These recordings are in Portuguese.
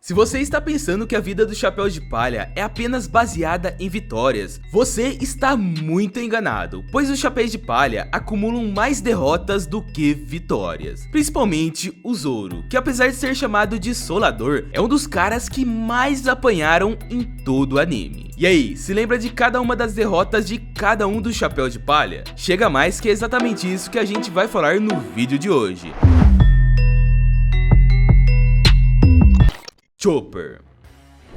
Se você está pensando que a vida do Chapéu de Palha é apenas baseada em vitórias, você está muito enganado, pois os Chapéus de Palha acumulam mais derrotas do que vitórias. Principalmente o Zoro, que apesar de ser chamado de Solador, é um dos caras que mais apanharam em todo o anime. E aí, se lembra de cada uma das derrotas de cada um dos Chapéu de Palha? Chega mais, que é exatamente isso que a gente vai falar no vídeo de hoje. Chopper.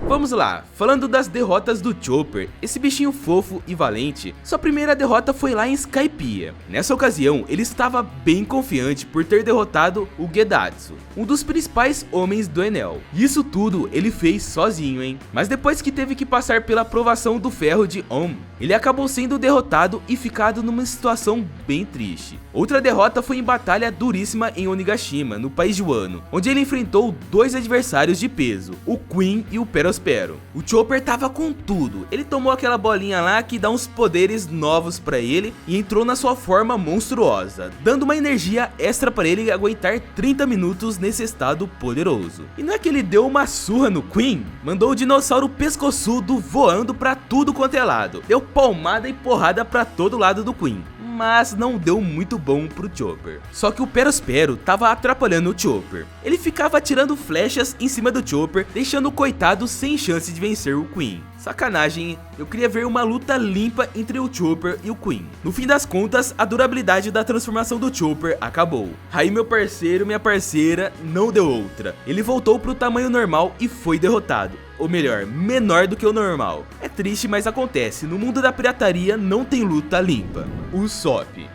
Vamos lá, falando das derrotas do Chopper, esse bichinho fofo e valente, sua primeira derrota foi lá em Skypiea. Nessa ocasião, ele estava bem confiante por ter derrotado o Gedatsu, um dos principais homens do Enel. E isso tudo ele fez sozinho, hein? Mas depois que teve que passar pela provação do ferro de Om, ele acabou sendo derrotado e ficado numa situação bem triste. Outra derrota foi em batalha duríssima em Onigashima, no país de Wano, onde ele enfrentou dois adversários de peso, o Queen e o Perospero. O Chopper tava com tudo, ele tomou aquela bolinha lá que dá uns poderes novos pra ele e entrou na sua forma monstruosa, dando uma energia extra pra ele aguentar 30 minutos nesse estado poderoso. E não é que ele deu uma surra no Queen? Mandou o dinossauro pescoçudo voando pra tudo quanto é lado, deu palmada e porrada pra todo lado do Queen, mas não deu muito bom pro Chopper. Só que o Perospero tava atrapalhando o Chopper. Ele ficava atirando flechas em cima do Chopper, deixando o coitado sem chance de vencer o Queen. Sacanagem, hein? Eu queria ver uma luta limpa entre o Chopper e o Queen. No fim das contas, a durabilidade da transformação do Chopper acabou. Aí meu parceiro, minha parceira, não deu outra. Ele voltou pro tamanho normal e foi derrotado. Ou melhor, menor do que o normal. É triste, mas acontece, no mundo da pirataria não tem luta limpa. Usopp.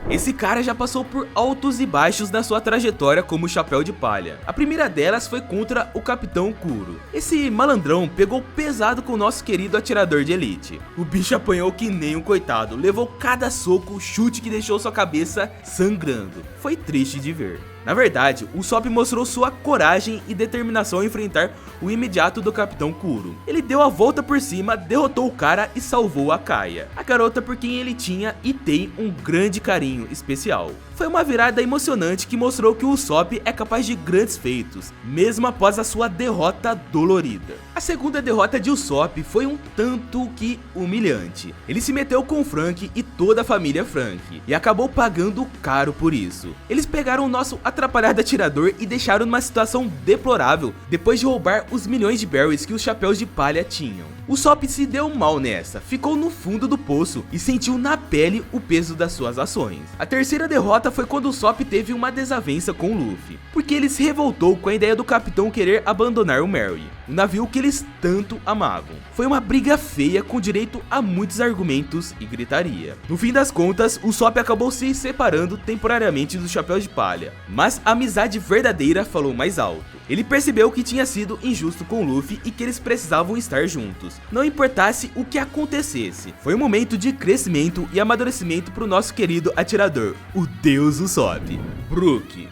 Esse cara já passou por altos e baixos na sua trajetória como Chapéu de Palha. A primeira delas foi contra o Capitão Kuro. Esse malandrão pegou pesado com o nosso querido atirador de elite. O bicho apanhou que nem um coitado, levou cada soco, chute que deixou sua cabeça sangrando. Foi triste de ver. Na verdade, o Usopp mostrou sua coragem e determinação em enfrentar o imediato do Capitão Kuro. Ele deu a volta por cima, derrotou o cara e salvou a Kaia, a garota por quem ele tinha e tem um grande carinho especial. Foi uma virada emocionante que mostrou que o Usopp é capaz de grandes feitos, mesmo após a sua derrota dolorida. A segunda derrota de Usopp foi um tanto que humilhante. Ele se meteu com o Franky e toda a família Franky, e acabou pagando caro por isso. Eles pegaram o nosso atrapalhado atirador e deixaram numa situação deplorável depois de roubar os milhões de berries que os Chapéus de Palha tinham. O Usopp se deu mal nessa, ficou no fundo do poço e sentiu na pele o peso das suas ações. A terceira derrota foi quando o Usopp teve uma desavença com o Luffy, porque ele se revoltou com a ideia do capitão querer abandonar o Merry, o navio que eles tanto amavam. Foi uma briga feia com direito a muitos argumentos e gritaria. No fim das contas, o Usopp acabou se separando temporariamente do Chapéu de Palha, mas a amizade verdadeira falou mais alto. Ele percebeu que tinha sido injusto com o Luffy e que eles precisavam estar juntos, não importasse o que acontecesse. Foi um momento de crescimento e amadurecimento pro nosso querido atirador, o Deus Usopp. Brook.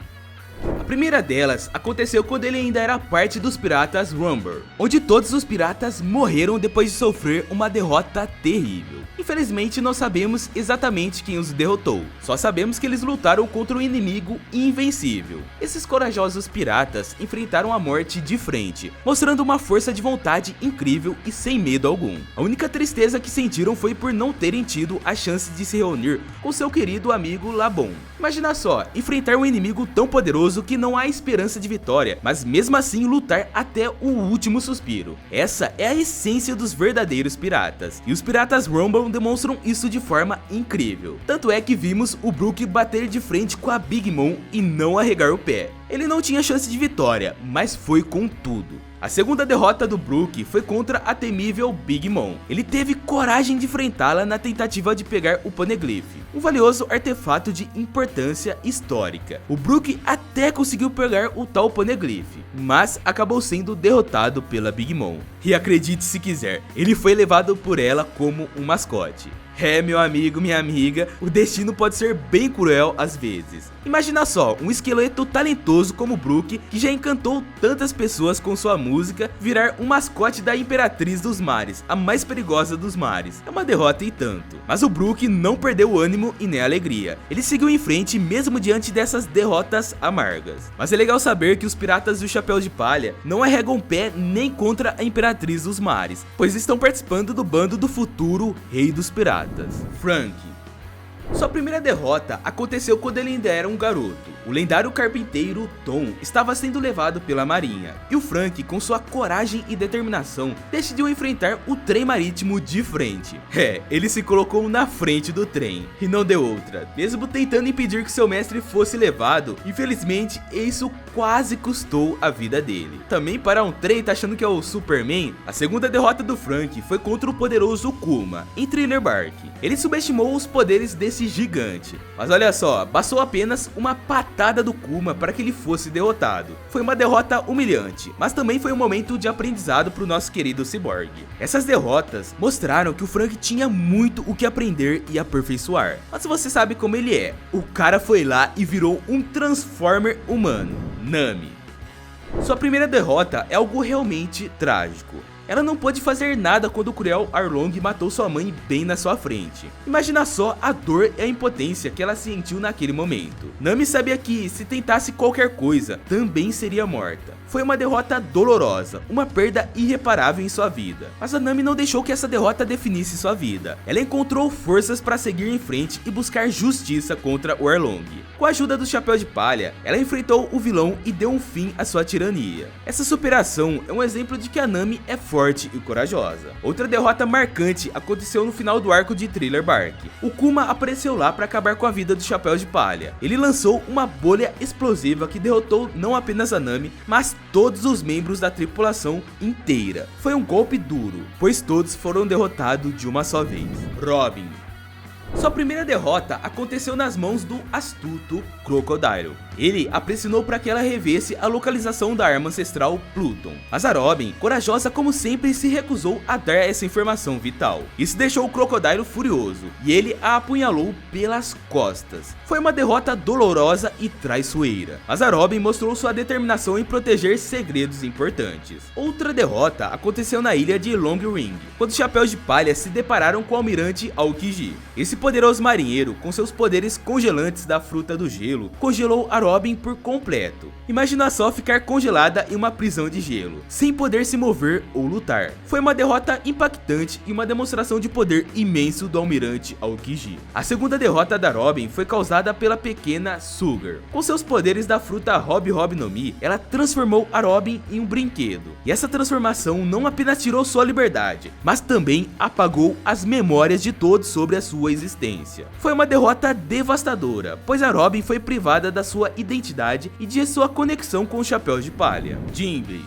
A primeira delas aconteceu quando ele ainda era parte dos piratas Rumble, onde todos os piratas morreram depois de sofrer uma derrota terrível. Infelizmente não sabemos exatamente quem os derrotou, só sabemos que eles lutaram contra um inimigo invencível. Esses corajosos piratas enfrentaram a morte de frente, mostrando uma força de vontade incrível e sem medo algum. A única tristeza que sentiram foi por não terem tido a chance de se reunir com seu querido amigo Labon. Imagina só, enfrentar um inimigo tão poderoso que não há esperança de vitória, mas mesmo assim lutar até o último suspiro. Essa é a essência dos verdadeiros piratas, e os piratas Rumble demonstram isso de forma incrível. Tanto é que vimos o Brook bater de frente com a Big Mom e não arregar o pé. Ele não tinha chance de vitória, mas foi com tudo. A segunda derrota do Brook foi contra a temível Big Mom. Ele teve coragem de enfrentá-la na tentativa de pegar o Poneglyph, um valioso artefato de importância histórica. O Brook até conseguiu pegar o tal Poneglyph, mas acabou sendo derrotado pela Big Mom. E acredite se quiser, ele foi levado por ela como um mascote. É, meu amigo, minha amiga, o destino pode ser bem cruel às vezes. Imagina só, um esqueleto talentoso como Brook, que já encantou tantas pessoas com sua música, virar um mascote da Imperatriz dos Mares, a mais perigosa dos mares. É uma derrota e tanto. Mas o Brook não perdeu o ânimo desânimo e nem alegria. Ele seguiu em frente mesmo diante dessas derrotas amargas. Mas é legal saber que os piratas do Chapéu de Palha não arregam pé nem contra a Imperatriz dos Mares, pois estão participando do bando do futuro Rei dos Piratas, Franky. Sua primeira derrota aconteceu quando ele ainda era um garoto. O lendário carpinteiro Tom estava sendo levado pela marinha, e o Franky, com sua coragem e determinação, decidiu enfrentar o trem marítimo de frente. Ele se colocou na frente do trem, e não deu outra. Mesmo tentando impedir que seu mestre fosse levado, infelizmente isso quase custou a vida dele. Também para um trem tá achando que é o Superman, a segunda derrota do Franky foi contra o poderoso Kuma, em Thriller Bark. Ele subestimou os poderes desse gigante, mas olha só, bastou apenas uma patada do Kuma para que ele fosse derrotado. Foi uma derrota humilhante, mas também foi um momento de aprendizado para o nosso querido Cyborg. Essas derrotas mostraram que o Franky tinha muito o que aprender e aperfeiçoar, mas você sabe como ele é, o cara foi lá e virou um Transformer humano, Nami. Sua primeira derrota é algo realmente trágico. Ela não pôde fazer nada quando o cruel Arlong matou sua mãe bem na sua frente. Imagina só a dor e a impotência que ela sentiu naquele momento. Nami sabia que, se tentasse qualquer coisa, também seria morta. Foi uma derrota dolorosa, uma perda irreparável em sua vida. Mas a Nami não deixou que essa derrota definisse sua vida. Ela encontrou forças para seguir em frente e buscar justiça contra o Arlong. Com a ajuda do Chapéu de Palha, ela enfrentou o vilão e deu um fim à sua tirania. Essa superação é um exemplo de que a Nami é forte e corajosa. Outra derrota marcante aconteceu no final do arco de Thriller Bark. O Kuma apareceu lá para acabar com a vida do Chapéu de Palha. Ele lançou uma bolha explosiva que derrotou não apenas a Nami, mas todos os membros da tripulação inteira. Foi um golpe duro, pois todos foram derrotados de uma só vez. Robin. Sua primeira derrota aconteceu nas mãos do astuto Crocodile. Ele a pressionou para que ela revesse a localização da arma ancestral Pluton. Mas a Robin, corajosa como sempre, se recusou a dar essa informação vital. Isso deixou o Crocodile furioso, e ele a apunhalou pelas costas. Foi uma derrota dolorosa e traiçoeira, mas a Robin mostrou sua determinação em proteger segredos importantes. Outra derrota aconteceu na ilha de Long Ring, quando os Chapéus de Palha se depararam com o almirante Aokiji. Esse poderoso marinheiro, com seus poderes congelantes da fruta do gelo, congelou a Robin por completo. Imagina só ficar congelada em uma prisão de gelo, sem poder se mover ou lutar. Foi uma derrota impactante e uma demonstração de poder imenso do almirante Aokiji. A segunda derrota da Robin foi causada pela pequena Sugar. Com seus poderes da fruta Hob Hob no Mi, ela transformou a Robin em um brinquedo. E essa transformação não apenas tirou sua liberdade, mas também apagou as memórias de todos sobre a sua existência. Foi uma derrota devastadora, pois a Robin foi privada da sua identidade e de sua conexão com o Chapéu de Palha. Jinbei.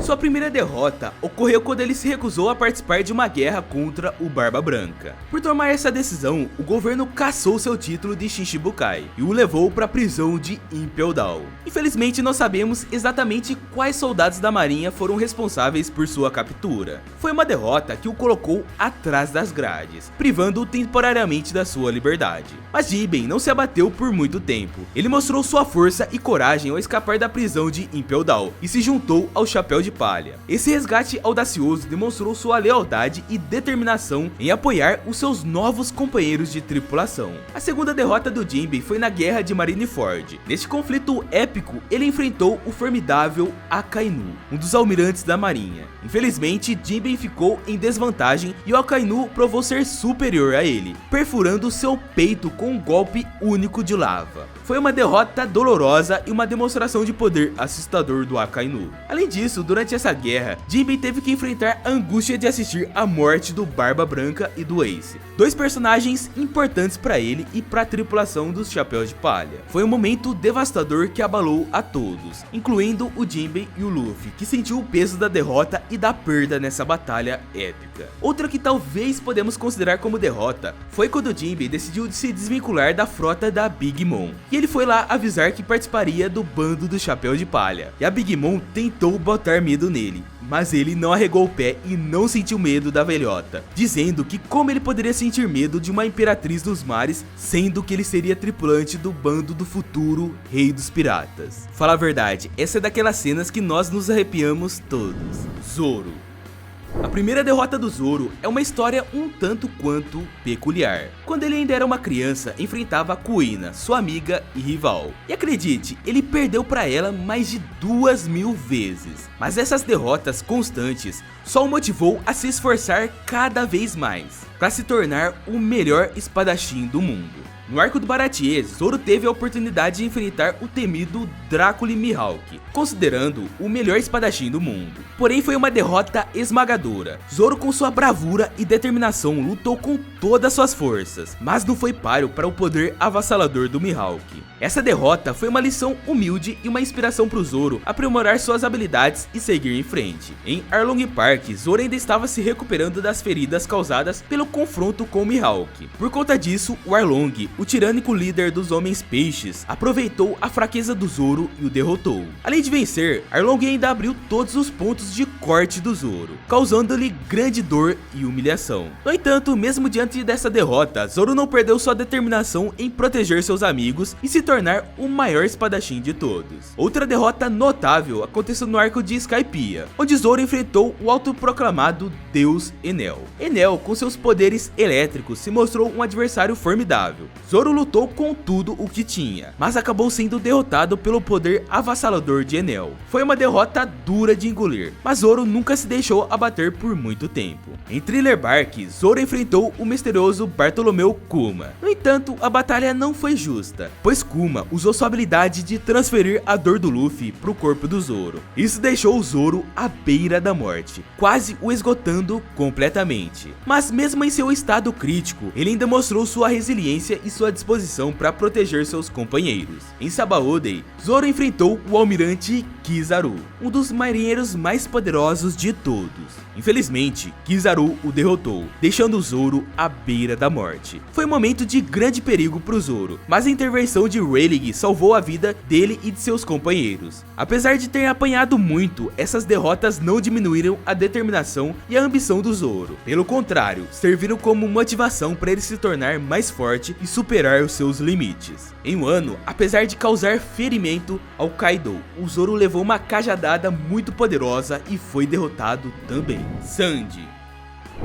Sua primeira derrota ocorreu quando ele se recusou a participar de uma guerra contra o Barba Branca. Por tomar essa decisão, o governo cassou seu título de Shichibukai e o levou para a prisão de Impel Down. Infelizmente, não sabemos exatamente quais soldados da marinha foram responsáveis por sua captura. Foi uma derrota que o colocou atrás das grades, privando-o temporariamente da sua liberdade. Mas Jinbei não se abateu por muito tempo. Ele mostrou sua força e coragem ao escapar da prisão de Impel Down e se juntou ao Chapéu de Palha. Esse resgate audacioso demonstrou sua lealdade e determinação em apoiar os seus novos companheiros de tripulação. A segunda derrota do Jinbei foi na Guerra de Marineford. Neste conflito épico, ele enfrentou o formidável Akainu, um dos almirantes da marinha. Infelizmente, Jinbei ficou em desvantagem e o Akainu provou ser superior a ele, perfurando seu peito com um golpe único de lava. Foi uma derrota dolorosa e uma demonstração de poder assustador do Akainu. Além disso, durante essa guerra, Jinbei teve que enfrentar a angústia de assistir a morte do Barba Branca e do Ace, dois personagens importantes para ele e para a tripulação dos Chapéus de Palha. Foi um momento devastador que abalou a todos, incluindo o Jinbei e o Luffy, que sentiu o peso da derrota e da perda nessa batalha épica. Outra que talvez podemos considerar como derrota foi quando o Jinbei decidiu se desvincular da frota da Big Mom, e ele foi lá avisar que participaria do bando do Chapéu de Palha, e a Big Mom tentou botar medo nele, mas ele não arregou o pé e não sentiu medo da velhota, dizendo que como ele poderia sentir medo de uma imperatriz dos mares, sendo que ele seria tripulante do bando do futuro Rei dos Piratas. Fala a verdade, essa é daquelas cenas que nós nos arrepiamos todos. Zoro. A primeira derrota do Zoro é uma história um tanto quanto peculiar. Quando ele ainda era uma criança, enfrentava a Kuina, sua amiga e rival. E acredite, ele perdeu para ela mais de 2000 vezes. Mas essas derrotas constantes só o motivou a se esforçar cada vez mais, para se tornar o melhor espadachim do mundo. No arco do Baratie, Zoro teve a oportunidade de enfrentar o temido Drácula Mihawk, considerando o melhor espadachim do mundo. Porém foi uma derrota esmagadora. Zoro, com sua bravura e determinação, lutou com todas suas forças, mas não foi páreo para o poder avassalador do Mihawk. Essa derrota foi uma lição humilde e uma inspiração para o Zoro aprimorar suas habilidades e seguir em frente. Em Arlong Park, Zoro ainda estava se recuperando das feridas causadas pelo confronto com o Mihawk. Por conta disso, o Arlong, o tirânico líder dos Homens Peixes, aproveitou a fraqueza do Zoro e o derrotou. Além de vencer, Arlong ainda abriu todos os pontos de corte do Zoro, causando-lhe grande dor e humilhação. No entanto, mesmo diante dessa derrota, Zoro não perdeu sua determinação em proteger seus amigos e se tornar o maior espadachim de todos. Outra derrota notável aconteceu no arco de Skypiea, onde Zoro enfrentou o autoproclamado Deus Enel. Enel, com seus poderes elétricos, se mostrou um adversário formidável. Zoro lutou com tudo o que tinha, mas acabou sendo derrotado pelo poder avassalador de Enel. Foi uma derrota dura de engolir, mas Zoro nunca se deixou abater por muito tempo. Em Thriller Bark, Zoro enfrentou o misterioso Bartolomeu Kuma. No entanto, a batalha não foi justa, pois Kuma usou sua habilidade de transferir a dor do Luffy para o corpo do Zoro. Isso deixou o Zoro à beira da morte, quase o esgotando completamente. Mas mesmo em seu estado crítico, ele ainda mostrou sua resiliência e sua disposição para proteger seus companheiros. Em Sabaody, Zoro enfrentou o almirante Kizaru, um dos marinheiros mais poderosos de todos. Infelizmente, Kizaru o derrotou, deixando Zoro à beira da morte. Foi um momento de grande perigo para o Zoro, mas a intervenção de Rayleigh salvou a vida dele e de seus companheiros. Apesar de ter apanhado muito, essas derrotas não diminuíram a determinação e a ambição do Zoro. Pelo contrário, serviram como motivação para ele se tornar mais forte e superar os seus limites. Em Wano, apesar de causar ferimento ao Kaido, o Zoro levou uma cajadada muito poderosa e foi derrotado também. Sanji.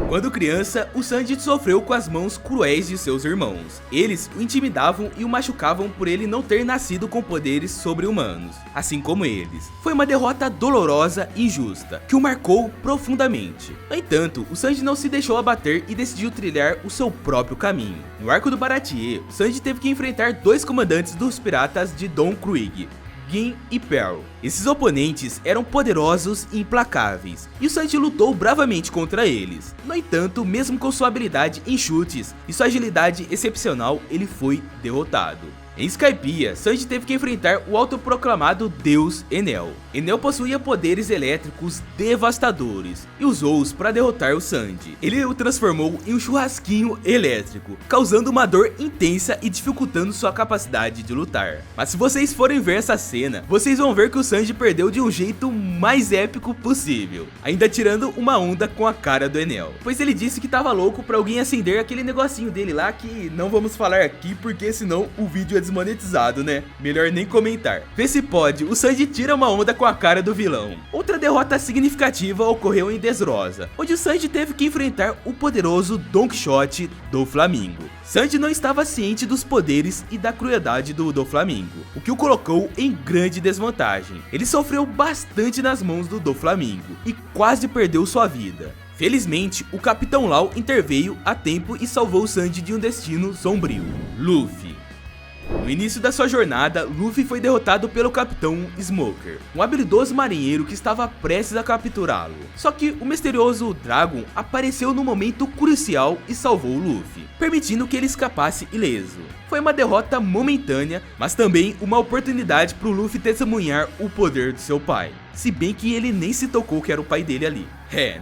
Quando criança, o Sanji sofreu com as mãos cruéis de seus irmãos. Eles o intimidavam e o machucavam por ele não ter nascido com poderes sobre-humanos, assim como eles. Foi uma derrota dolorosa e injusta, que o marcou profundamente. No entanto, o Sanji não se deixou abater e decidiu trilhar o seu próprio caminho. No arco do Baratie, o Sanji teve que enfrentar dois comandantes dos piratas de Don Krieg, Gin e Pearl. Esses oponentes eram poderosos e implacáveis, e o Sanji lutou bravamente contra eles. No entanto, mesmo com sua habilidade em chutes e sua agilidade excepcional, ele foi derrotado. Em Skypiea, Sanji teve que enfrentar o autoproclamado Deus Enel. Enel possuía poderes elétricos devastadores e usou-os para derrotar o Sanji. Ele o transformou em um churrasquinho elétrico, causando uma dor intensa e dificultando sua capacidade de lutar. Mas se vocês forem ver essa cena, vocês vão ver que o Sanji perdeu de um jeito mais épico possível, ainda tirando uma onda com a cara do Enel, pois ele disse que tava louco para alguém acender aquele negocinho dele lá, que não vamos falar aqui porque senão o vídeo é desmonetizado, né? Melhor nem comentar. Vê se pode, o Sanji tira uma onda com a cara do vilão. Outra derrota significativa ocorreu em Dressrosa, onde o Sanji teve que enfrentar o poderoso Don Quixote do Flamingo. Sanji não estava ciente dos poderes e da crueldade do Doflamingo, o que o colocou em grande desvantagem. Ele sofreu bastante nas mãos do Doflamingo e quase perdeu sua vida. Felizmente, o Capitão Law interveio a tempo e salvou Sanji de um destino sombrio. Luffy. No início da sua jornada, Luffy foi derrotado pelo Capitão Smoker, um habilidoso marinheiro que estava prestes a capturá-lo. Só que o misterioso Dragon apareceu no momento crucial e salvou Luffy, permitindo que ele escapasse ileso. Foi uma derrota momentânea, mas também uma oportunidade para o Luffy testemunhar o poder do seu pai. Se bem que ele nem se tocou que era o pai dele ali.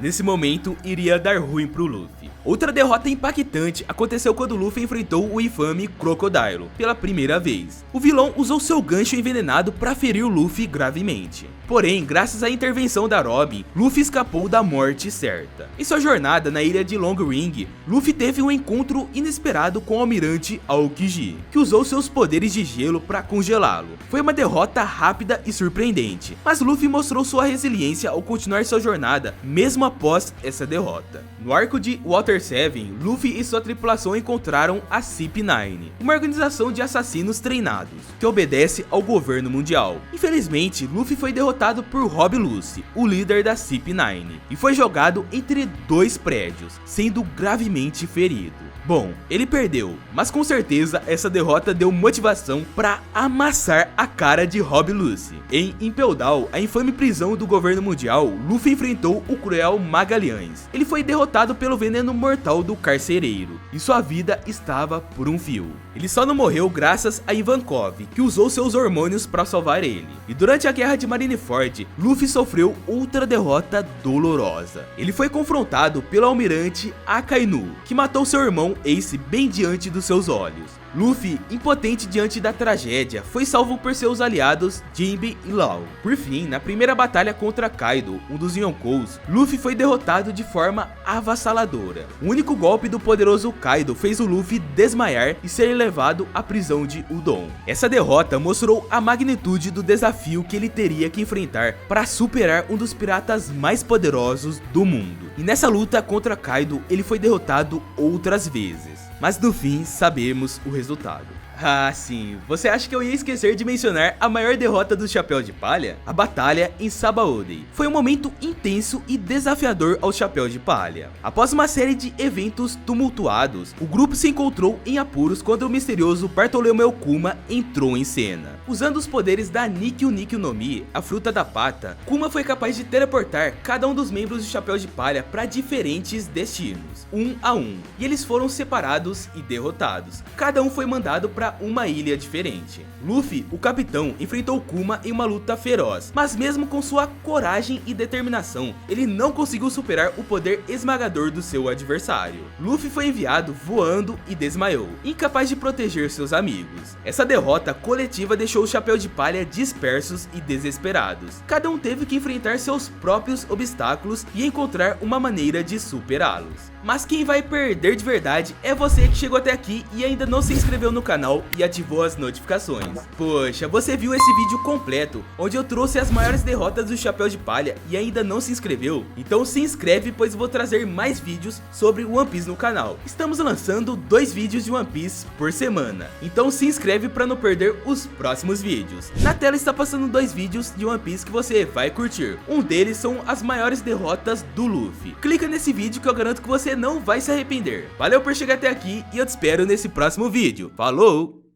Nesse momento iria dar ruim pro Luffy. Outra derrota impactante aconteceu quando Luffy enfrentou o infame Crocodile pela primeira vez. O vilão usou seu gancho envenenado para ferir o Luffy gravemente. Porém, graças à intervenção da Robin, Luffy escapou da morte certa. Em sua jornada na ilha de Long Ring, Luffy teve um encontro inesperado com o almirante Aokiji, que usou seus poderes de gelo para congelá-lo. Foi uma derrota rápida e surpreendente, mas Luffy mostrou sua resiliência ao continuar sua jornada, mesmo após essa derrota. No arco de Water 7, Luffy e sua tripulação encontraram a CP9, uma organização de assassinos treinados, que obedece ao governo mundial. Infelizmente, Luffy foi derrotado por Rob Lucy, o líder da CP9, e foi jogado entre dois prédios, sendo gravemente ferido. Bom, ele perdeu, mas com certeza essa derrota deu motivação para amassar a cara de Rob Lucy. Em Impel Down, a infame prisão do governo mundial, Luffy enfrentou o cruel Magalhães. Ele foi derrotado pelo veneno mortal do carcereiro, e sua vida estava por um fio. Ele só não morreu graças a Ivankov, que usou seus hormônios para salvar ele. E durante a guerra de Marineford, Luffy sofreu outra derrota dolorosa. Ele foi confrontado pelo almirante Akainu, que matou seu irmão Ace bem diante dos seus olhos. Luffy, impotente diante da tragédia, foi salvo por seus aliados Jinbe e Law. Por fim, na primeira batalha contra Kaido, um dos Yonkous, Luffy foi derrotado de forma avassaladora. O único golpe do poderoso Kaido fez o Luffy desmaiar e ser levado à prisão de Udon. Essa derrota mostrou a magnitude do desafio que ele teria que enfrentar para superar um dos piratas mais poderosos do mundo. E nessa luta contra Kaido, ele foi derrotado outras vezes. Mas no fim, sabemos o resultado. Ah, sim, você acha que eu ia esquecer de mencionar a maior derrota do Chapéu de Palha? A batalha em Sabaody. Foi um momento intenso e desafiador ao Chapéu de Palha. Após uma série de eventos tumultuados, o grupo se encontrou em apuros quando o misterioso Bartolomeu Kuma entrou em cena. Usando os poderes da Nikyu Nikyu no Mi, a fruta da pata, Kuma foi capaz de teleportar cada um dos membros do Chapéu de Palha para diferentes destinos, um a um, e eles foram separados e derrotados. Cada um foi mandado para uma ilha diferente. Luffy, o capitão, enfrentou Kuma em uma luta feroz, mas mesmo com sua coragem e determinação, ele não conseguiu superar o poder esmagador do seu adversário. Luffy foi enviado voando e desmaiou, incapaz de proteger seus amigos. Essa derrota coletiva deixou o Chapéu de Palha dispersos e desesperados. Cada um teve que enfrentar seus próprios obstáculos e encontrar uma maneira de superá-los. Mas quem vai perder de verdade é você que chegou até aqui e ainda não se inscreveu no canal e ativou as notificações. Poxa, você viu esse vídeo completo, onde eu trouxe as maiores derrotas do Chapéu de Palha e ainda não se inscreveu? Então se inscreve, pois vou trazer mais vídeos sobre One Piece no canal. Estamos lançando 2 vídeos de One Piece por semana, então se inscreve para não perder os próximos vídeos. Na tela está passando 2 vídeos de One Piece que você vai curtir. Um deles são as maiores derrotas do Luffy. Clica nesse vídeo que eu garanto que você não vai se arrepender. Valeu por chegar até aqui e eu te espero nesse próximo vídeo. Falou!